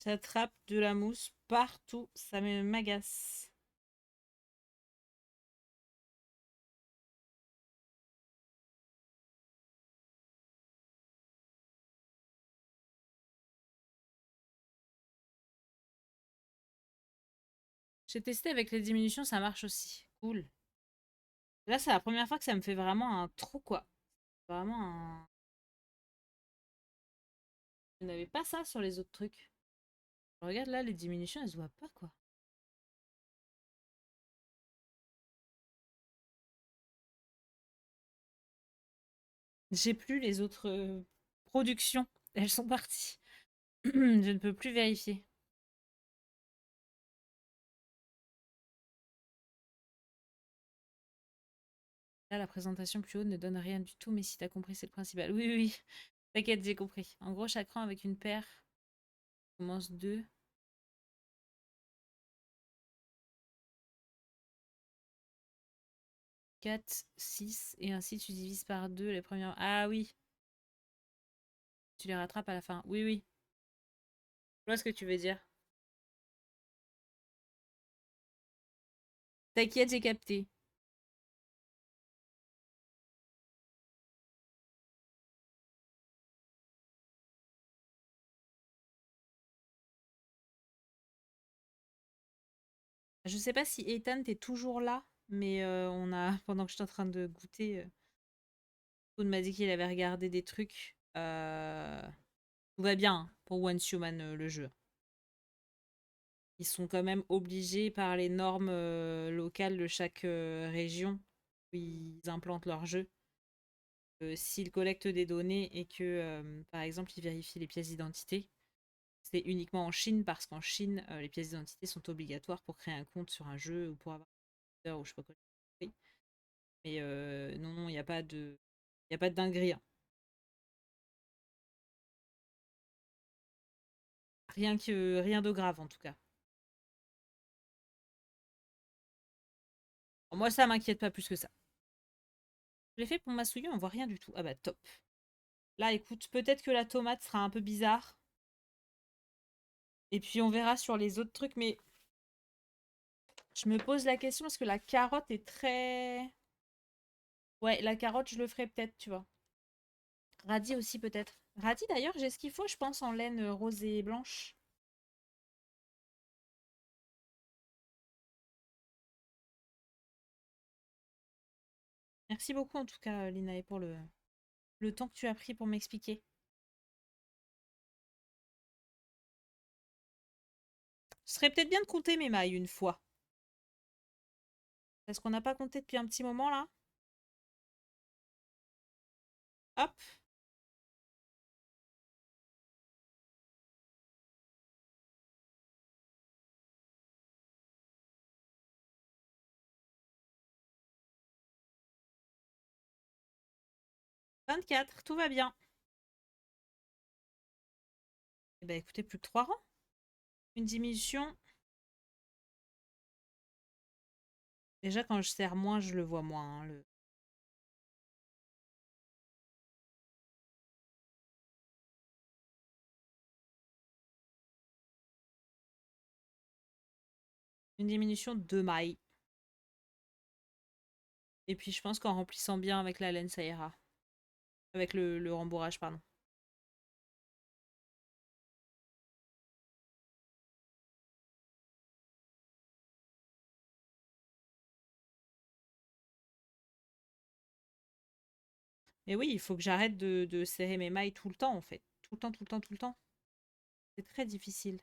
J'attrape de la mousse partout, ça m'agace. J'ai testé avec les diminutions, ça marche aussi. Cool. Là, c'est la première fois que ça me fait vraiment un trou, quoi. Vraiment un... Je n'avais pas ça sur les autres trucs. Regarde là, les diminutions, elles se voient pas, quoi. J'ai plus les autres productions. Elles sont parties. Je ne peux plus vérifier. Là, la présentation plus haute ne donne rien du tout, mais si t'as compris, c'est le principal. Oui, oui, oui. T'inquiète, j'ai compris. En gros, chaque rang avec une paire commence 2. 4, 6, et ainsi tu divises par 2 les premières. Ah oui, tu les rattrapes à la fin. Oui, oui. Je vois ce que tu veux dire. T'inquiète, j'ai capté. Je sais pas si Ethan t'es toujours là, mais on a pendant que j'étais en train de goûter, Toon m'a dit qu'il avait regardé des trucs. Tout va bien hein, pour Once Human le jeu. Ils sont quand même obligés par les normes locales de chaque région où ils implantent leur jeu. S'ils collectent des données et que, par exemple, ils vérifient les pièces d'identité, c'est uniquement en Chine parce qu'en Chine, les pièces d'identité sont obligatoires pour créer un compte sur un jeu ou pour avoir un ou je sais pas quoi. Mais non, non, il n'y a pas de, il y a pas de dinguerie, hein. Rien de grave en tout cas. Moi, ça m'inquiète pas plus que ça. Je l'ai fait pour ma souillure, on voit rien du tout. Ah bah top. Là, écoute, peut-être que la tomate sera un peu bizarre. Et puis on verra sur les autres trucs, mais je me pose la question parce que la carotte est très... Ouais, la carotte, je le ferai peut-être, tu vois. Radis aussi peut-être. Radis d'ailleurs, j'ai ce qu'il faut, je pense, en laine rose et blanche. Merci beaucoup en tout cas, Lina, et pour le temps que tu as pris pour m'expliquer. Ce serait peut-être bien de compter mes mailles une fois. Parce qu'on n'a pas compté depuis un petit moment là. Hop, 24, tout va bien. Eh ben écoutez, plus que 3 rangs. Une diminution. Déjà, quand je serre moins, je le vois moins, hein, Une diminution de 2 mailles. Et puis je pense qu'en remplissant bien avec la laine, ça ira. Avec le rembourrage, pardon. Mais oui, il faut que j'arrête de serrer mes mailles tout le temps, en fait. Tout le temps, tout le temps, tout le temps. C'est très difficile.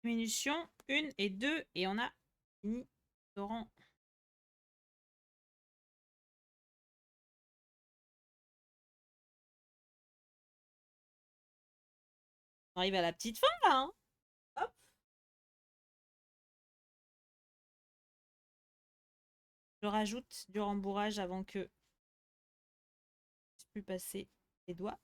Diminution, 1 et 2. Et on a fini le rang. On arrive à la petite fin là. Hein. Hop. Je rajoute du rembourrage avant que je ne puisse plus passer les doigts.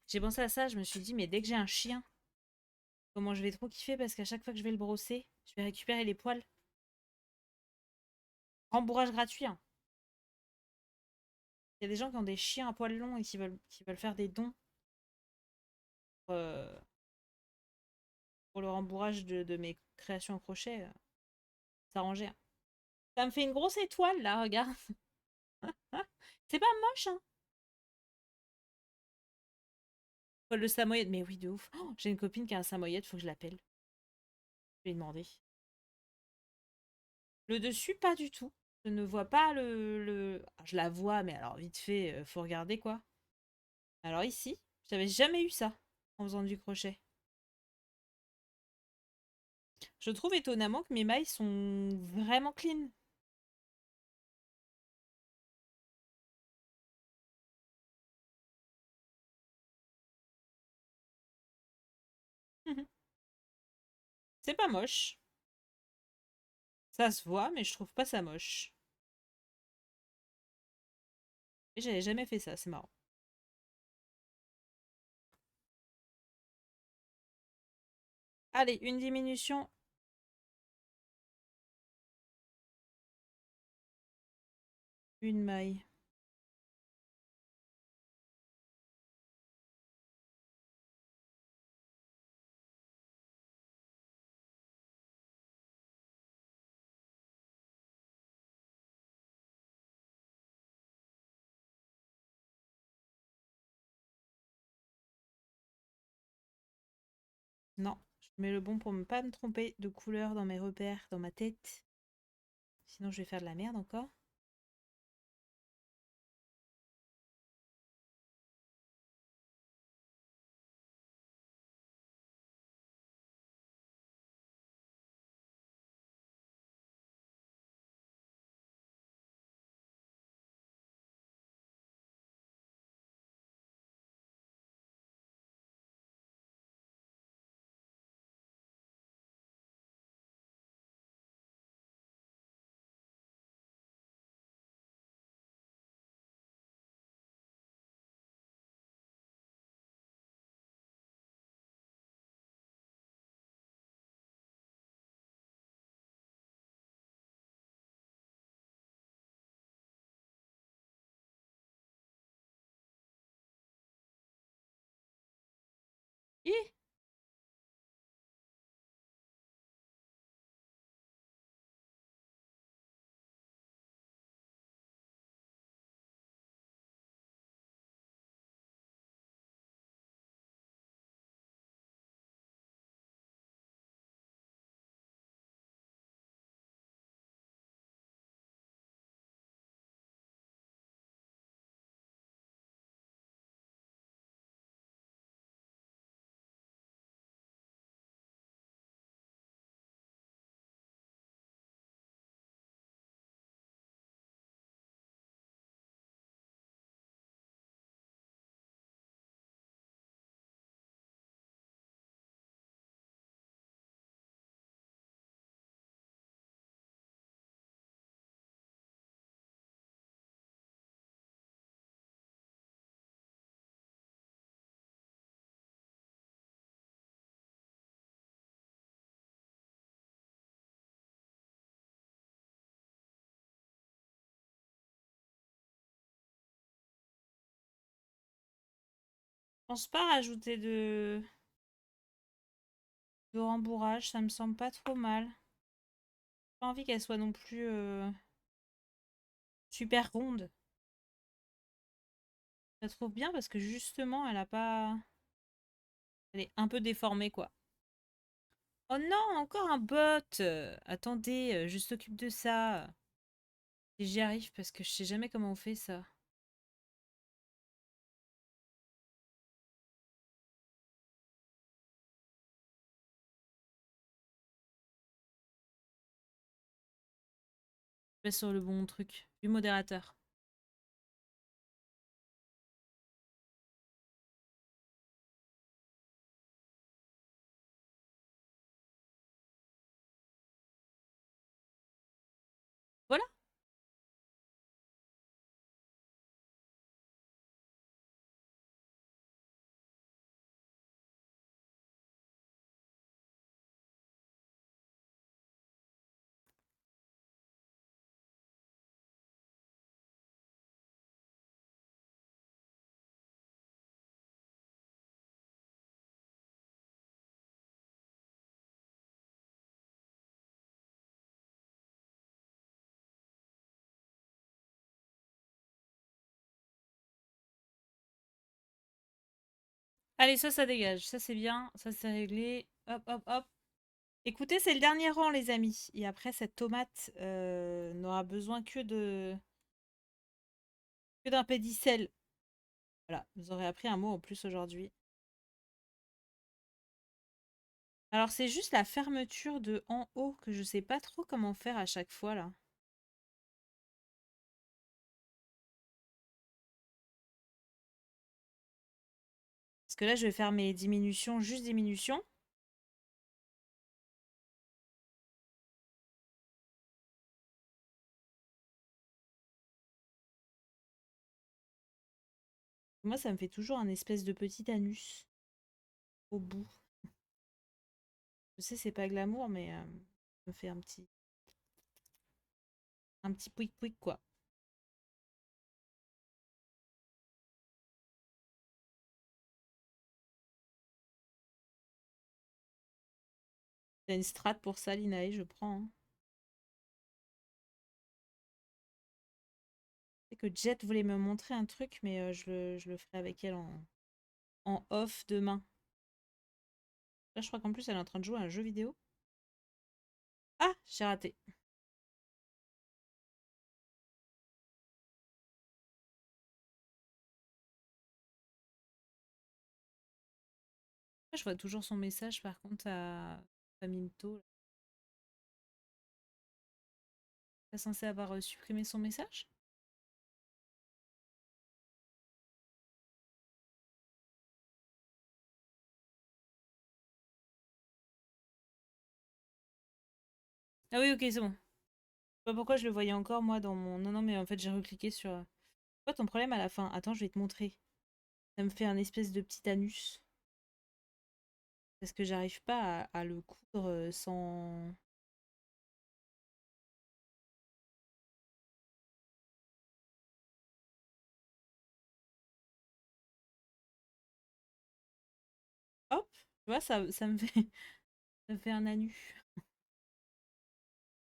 J'ai pensé à ça, je me suis dit, mais dès que j'ai un chien, comment je vais trop kiffer parce qu'à chaque fois que je vais le brosser, je vais récupérer les poils. Rembourrage gratuit. Hein. Il y a des gens qui ont des chiens à poils longs et qui veulent faire des dons euh, pour le rembourrage de mes créations en crochet. S'arranger. Hein. Ça me fait une grosse étoile là, regarde. C'est pas moche, hein. Paul le Samoyed, mais oui, de ouf. Oh, j'ai une copine qui a un Samoyed, faut que je l'appelle. Je vais lui demander. Le dessus, pas du tout. Je ne vois pas le... Ah, je la vois, mais alors vite fait, faut regarder quoi. Alors ici, j'avais jamais eu ça en faisant du crochet. Je trouve étonnamment que mes mailles sont vraiment clean. C'est pas moche. Ça se voit, mais je trouve pas ça moche. Et j'avais jamais fait ça, c'est marrant. Allez, une diminution. Une maille. Non, je mets le bon pour ne pas me tromper de couleur dans mes repères, dans ma tête. Sinon, je vais faire de la merde encore. Ih, je pense pas rajouter de rembourrage, ça me semble pas trop mal. Pas envie qu'elle soit non plus super ronde. Je la trouve bien parce que justement, elle a pas. Elle est un peu déformée, quoi. Oh non, encore un bot! Attendez, je s'occupe de ça. Et j'y arrive parce que je sais jamais comment on fait ça. Je vais sur le bon truc. Du modérateur. Voilà. Allez, ça dégage. Ça, c'est bien. Ça, c'est réglé. Hop, hop, hop. Écoutez, c'est le dernier rang, les amis. Et après, cette tomate n'aura besoin que d'un pédicelle. Voilà, vous aurez appris un mot en plus aujourd'hui. Alors, c'est juste la fermeture de en haut que je sais pas trop comment faire à chaque fois, là. Parce que là, je vais faire mes diminutions, juste diminution. Moi, ça me fait toujours un espèce de petit anus au bout. Je sais, c'est pas glamour, mais ça me fait un petit pouic pouic, quoi. T'as une strat pour ça, Linae, je prends, hein. C'est que Jet voulait me montrer un truc, mais je le ferai avec elle en off demain. Là, je crois qu'en plus, elle est en train de jouer à un jeu vidéo. Ah, j'ai raté. Je vois toujours son message, par contre, à Minto. T'es censé avoir supprimé son message? Ah oui, ok, c'est bon. Je sais pas pourquoi je le voyais encore, moi, dans mon... Non, non, mais en fait, j'ai recliqué sur... Quoi ton problème à la fin? Attends, je vais te montrer. Ça me fait un espèce de petit anus. Parce que j'arrive pas à le coudre sans... Hop! Tu vois, ça me fait... ça me fait un anus.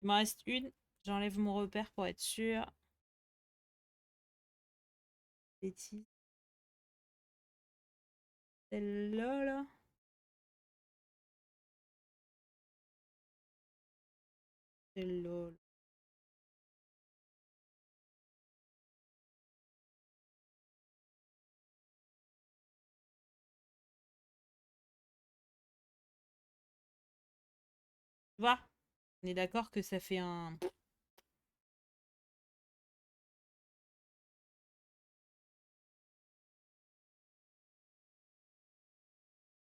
Il m'en reste une. J'enlève mon repère pour être sûr. Bêtise. Celle-là, là. Celle-là. Tu vois? On est d'accord que ça fait un...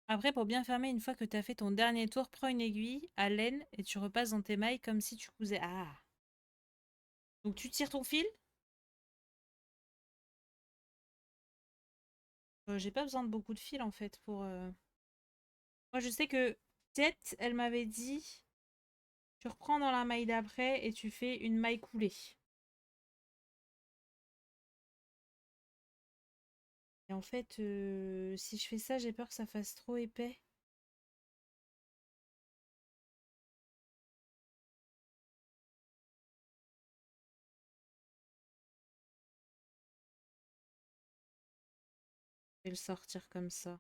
Après, pour bien fermer, une fois que tu as fait ton dernier tour, prends une aiguille à laine et tu repasses dans tes mailles comme si tu cousais. Ah! Donc tu tires ton fil. J'ai pas besoin de beaucoup de fil en fait pour. Moi, je sais que Tête, elle m'avait dit, tu reprends dans la maille d'après et tu fais une maille coulée. Et en fait, si je fais ça, j'ai peur que ça fasse trop épais. Je vais le sortir comme ça.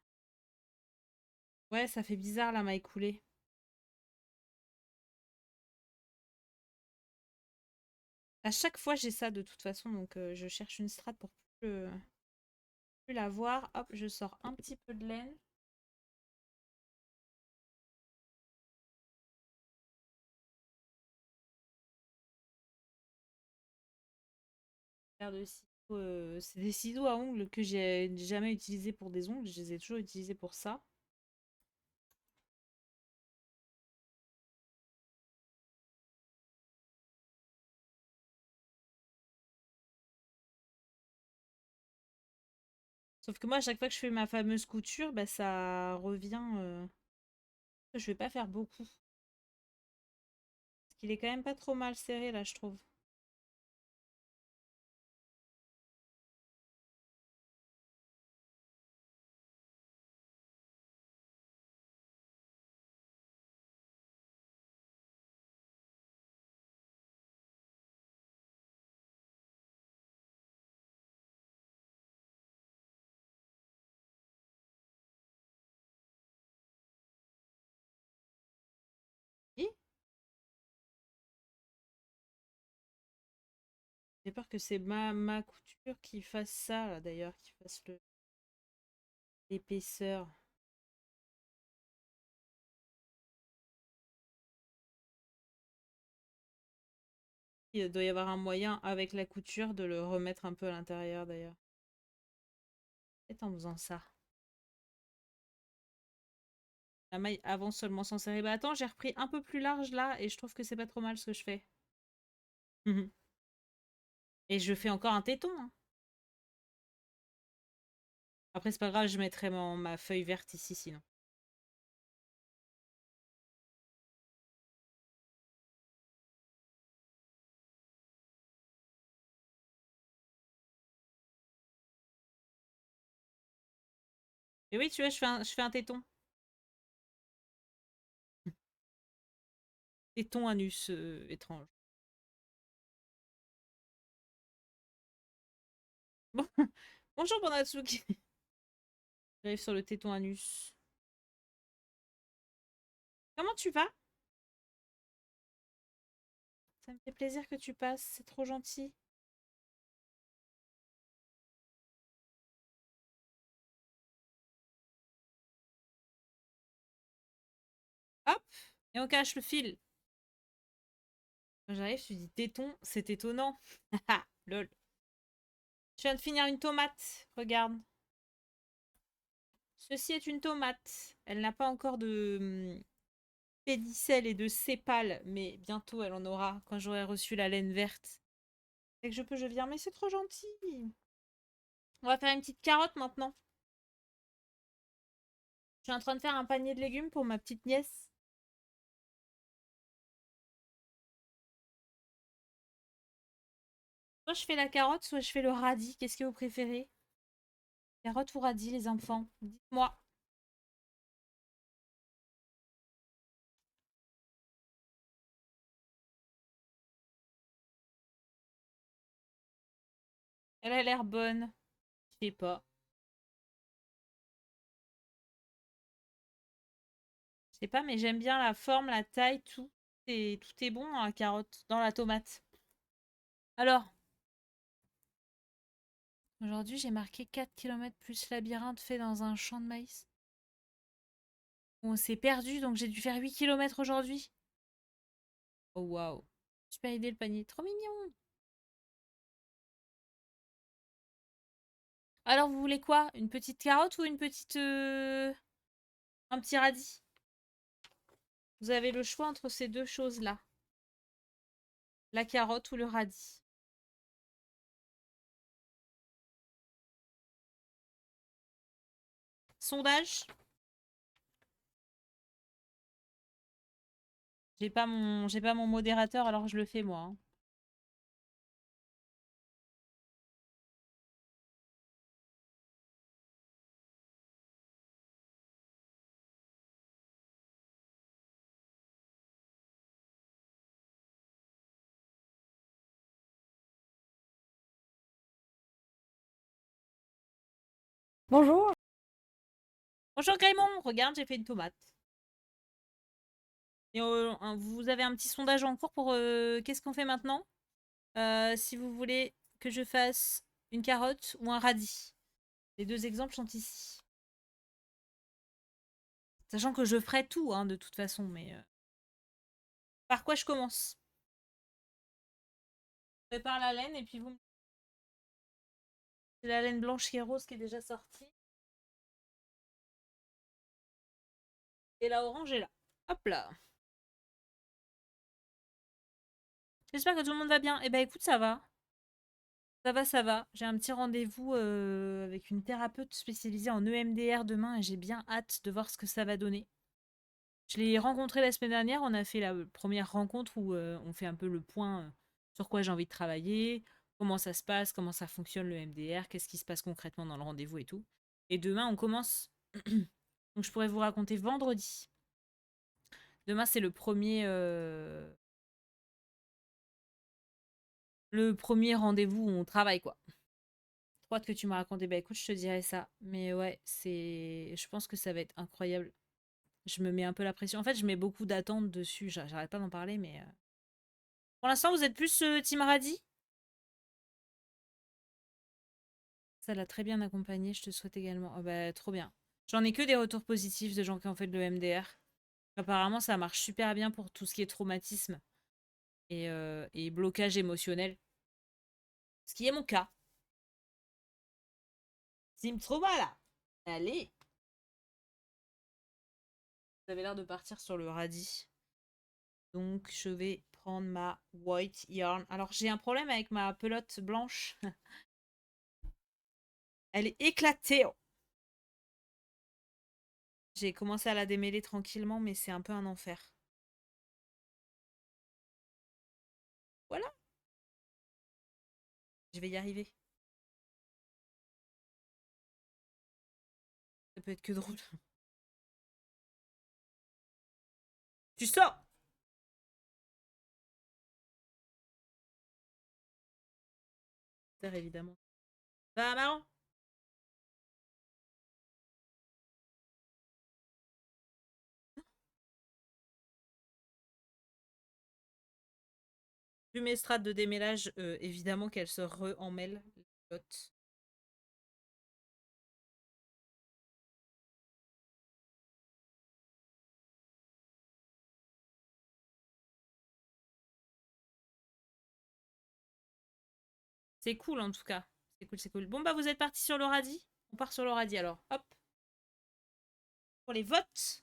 Ouais, ça fait bizarre la maille coulée. À chaque fois, j'ai ça de toute façon, donc je cherche une strat pour plus la voir. Hop, je sors un petit peu de laine. Paire de ciseaux, c'est des ciseaux à ongles que j'ai jamais utilisés pour des ongles, je les ai toujours utilisés pour ça. Sauf que moi, à chaque fois que je fais ma fameuse couture, bah, ça revient. Je vais pas faire beaucoup. Parce qu'il est quand même pas trop mal serré là, je trouve. Et j'ai peur que c'est ma couture qui fasse ça, là, d'ailleurs, qui fasse l'épaisseur. Il doit y avoir un moyen avec la couture de le remettre un peu à l'intérieur d'ailleurs. Peut-être en faisant ça. La maille avance seulement sans serrer. Bah attends, j'ai repris un peu plus large là et je trouve que c'est pas trop mal ce que je fais. Mhm. Et je fais encore un téton, hein. Après, c'est pas grave, je mettrai ma feuille verte ici sinon. Et oui, tu vois, je fais un téton. Téton anus étrange. Bon. Bonjour Bonatsuki. J'arrive sur le téton anus. Comment tu vas? Ça me fait plaisir que tu passes, c'est trop gentil. Hop, et on cache le fil. Quand j'arrive, je dis téton, c'est étonnant. Haha, lol. Je viens de finir une tomate, regarde. Ceci est une tomate. Elle n'a pas encore de pédicelle et de sépales, mais bientôt elle en aura quand j'aurai reçu la laine verte. Dès que je viens, mais c'est trop gentil. On va faire une petite carotte maintenant. Je suis en train de faire un panier de légumes pour ma petite nièce. Soit je fais la carotte, soit je fais le radis. Qu'est-ce que vous préférez? Carotte ou radis, les enfants? Dites-moi. Elle a l'air bonne. Je sais pas. Je sais pas, mais j'aime bien la forme, la taille, tout. Tout est bon dans la carotte, dans la tomate. Alors, aujourd'hui, j'ai marqué 4 kilomètres plus labyrinthe fait dans un champ de maïs. On s'est perdu, donc j'ai dû faire 8 kilomètres aujourd'hui. Oh waouh. Super idée le panier, trop mignon. Alors, vous voulez quoi? Une petite carotte ou une petite... un petit radis? Vous avez le choix entre ces deux choses-là. La carotte ou le radis. Sondage? J'ai pas mon modérateur, alors je le fais moi, hein. Bonjour. Bonjour Grémon, regarde, j'ai fait une tomate. Et vous avez un petit sondage en cours pour qu'est-ce qu'on fait maintenant? Si vous voulez que je fasse une carotte ou un radis. Les deux exemples sont ici. Sachant que je ferai tout, hein, de toute façon, mais par quoi je commence? Je prépare la laine et puis vous me... C'est la laine blanche qui est rose qui est déjà sortie. Et la orange est là. Hop là. J'espère que tout le monde va bien. Eh ben écoute, ça va. Ça va, ça va. J'ai un petit rendez-vous avec une thérapeute spécialisée en EMDR demain et j'ai bien hâte de voir ce que ça va donner. Je l'ai rencontrée la semaine dernière. On a fait la première rencontre où on fait un peu le point sur quoi j'ai envie de travailler, comment ça se passe, comment ça fonctionne le MDR, qu'est-ce qui se passe concrètement dans le rendez-vous et tout. Et demain, on commence. Donc je pourrais vous raconter vendredi. Demain, c'est le premier rendez-vous où on travaille, quoi. Trop hâte que tu m'as raconté. Bah écoute, je te dirai ça. Mais ouais, je pense que ça va être incroyable. Je me mets un peu la pression. En fait, je mets beaucoup d'attentes dessus. J'arrête pas d'en parler, mais pour l'instant, vous êtes plus Team Radi? Ça l'a très bien accompagné. Je te souhaite également. Oh bah trop bien. J'en ai que des retours positifs de gens qui ont fait de l'EMDR. Apparemment, ça marche super bien pour tout ce qui est traumatisme et blocage émotionnel. Ce qui est mon cas. Team Trauma là. Allez. Vous avez l'air de partir sur le radis. Donc, je vais prendre ma white yarn. Alors, j'ai un problème avec ma pelote blanche. Elle est éclatée. J'ai commencé à la démêler tranquillement, mais c'est un peu un enfer. Voilà, je vais y arriver. Ça peut être que drôle. Tu sors! Évidemment. Bah, marrant. Vu mes strates de démêlage, évidemment qu'elle se re-emmêle. Les pelotes. C'est cool en tout cas. C'est cool, c'est cool. Bon, bah, vous êtes parti sur le radis? On part sur le radis alors. Hop. Pour les votes.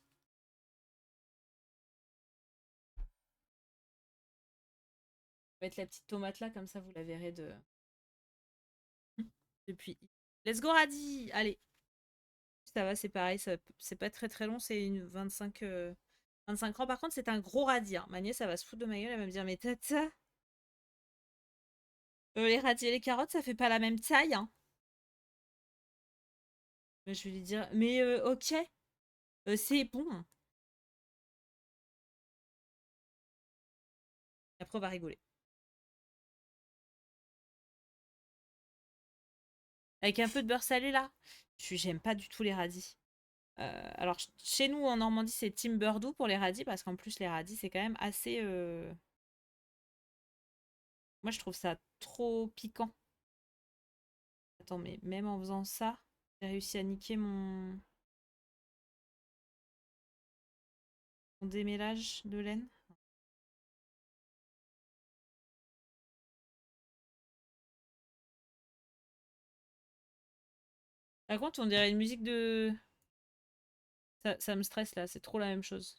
Je vais mettre la petite tomate là, comme ça vous la verrez depuis. Let's go radis! Allez. Ça va, c'est pareil, c'est pas très très long, c'est une 25 ans. Par contre, c'est un gros radis, hein. Ma nièce, ça va se foutre de ma gueule, elle va me dire, mais tata, les radis et les carottes, ça fait pas la même taille, hein. Mais je vais lui dire, mais ok, c'est bon. Après, on va rigoler. Avec un peu de beurre salé, là. J'aime pas du tout les radis. Alors, chez nous, en Normandie, c'est team beurre doux pour les radis, parce qu'en plus, les radis, c'est quand même assez... Moi, je trouve ça trop piquant. Attends, mais même en faisant ça, j'ai réussi à niquer mon démêlage de laine. Par contre, on dirait une musique de... Ça me stresse là, c'est trop la même chose.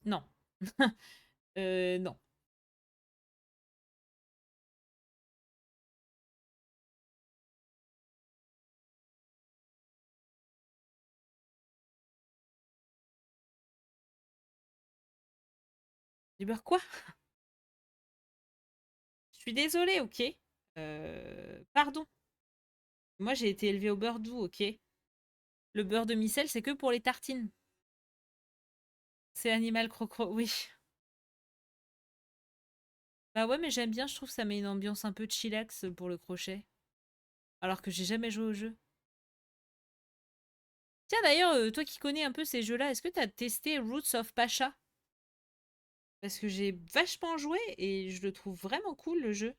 Non. Non. Du beurre quoi? Je suis désolée, ok. Pardon. Moi, j'ai été élevée au beurre doux, ok. Le beurre de micelle, c'est que pour les tartines. C'est animal crocro, oui. Bah ouais, mais j'aime bien, je trouve que ça met une ambiance un peu chillax pour le crochet. Alors que j'ai jamais joué au jeu. Tiens d'ailleurs, toi qui connais un peu ces jeux-là, est-ce que t'as testé Roots of Pasha? Parce que j'ai vachement joué et je le trouve vraiment cool le jeu.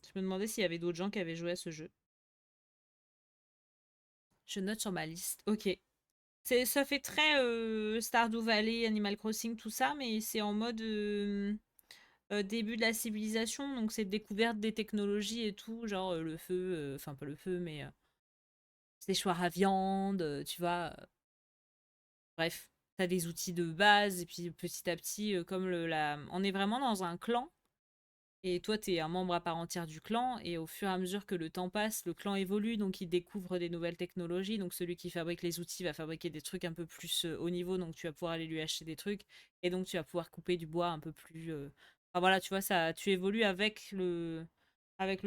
Je me demandais s'il y avait d'autres gens qui avaient joué à ce jeu. Je note sur ma liste. Ok. Ça fait très Stardew Valley, Animal Crossing, tout ça, mais c'est en mode début de la civilisation, donc c'est découverte des technologies et tout, genre le feu, enfin pas le feu, mais séchoir à viande, tu vois. Bref, t'as des outils de base, et puis petit à petit, on est vraiment dans un clan. Et toi, tu es un membre à part entière du clan, et au fur et à mesure que le temps passe, le clan évolue, donc il découvre des nouvelles technologies. Donc celui qui fabrique les outils va fabriquer des trucs un peu plus haut niveau, donc tu vas pouvoir aller lui acheter des trucs, et donc tu vas pouvoir couper du bois un peu plus. Enfin voilà, tu vois, ça, tu évolues avec le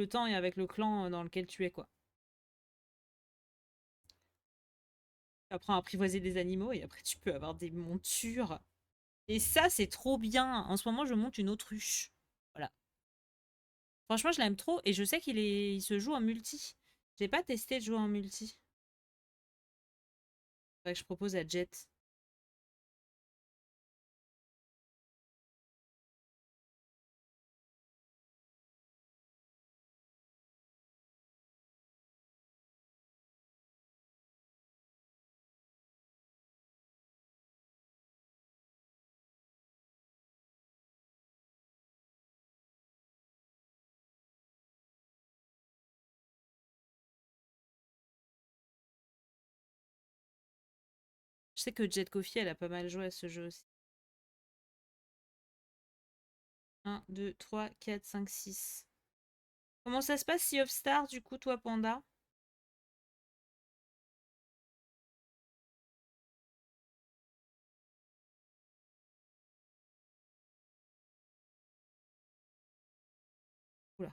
temps et avec le clan dans lequel tu es, quoi. Tu apprends à apprivoiser des animaux, et après tu peux avoir des montures. Et ça, c'est trop bien. En ce moment, je monte une autruche. Voilà. Franchement, je l'aime trop et je sais il se joue en multi. J'ai pas testé de jouer en multi. Faudrait que je propose à Jet. Je sais que Jet Coffee, elle a pas mal joué à ce jeu aussi. 1, 2, 3, 4, 5, 6. Comment ça se passe, Sea of Stars, du coup, toi, Panda? Oula.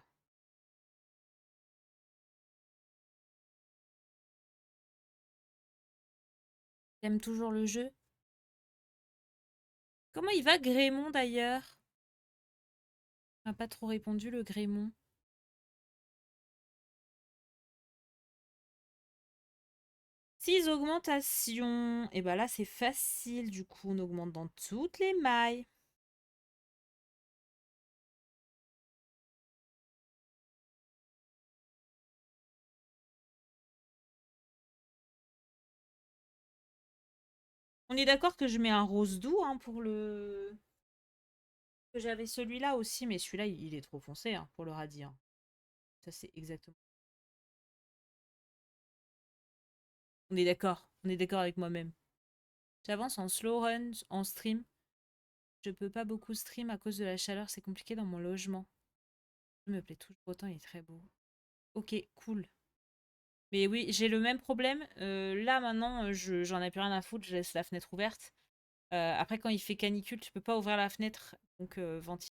T'aimes toujours le jeu? Comment il va, Grémon, d'ailleurs? On m'a pas trop répondu, le Grémon. 6 augmentations. Et bah là, c'est facile, du coup, on augmente dans toutes les mailles. On est d'accord que je mets un rose doux hein, pour le... J'avais celui-là aussi, mais celui-là, il est trop foncé hein, pour le radis. Hein. Ça, c'est exactement. On est d'accord avec moi-même. J'avance en slow run, en stream. Je peux pas beaucoup stream à cause de la chaleur, c'est compliqué dans mon logement. Il me plaît toujours autant, il est très beau. Ok, cool. Mais oui, j'ai le même problème. Là, maintenant, j'en ai plus rien à foutre, je laisse la fenêtre ouverte. Après, quand il fait canicule, tu peux pas ouvrir la fenêtre, donc ventiler.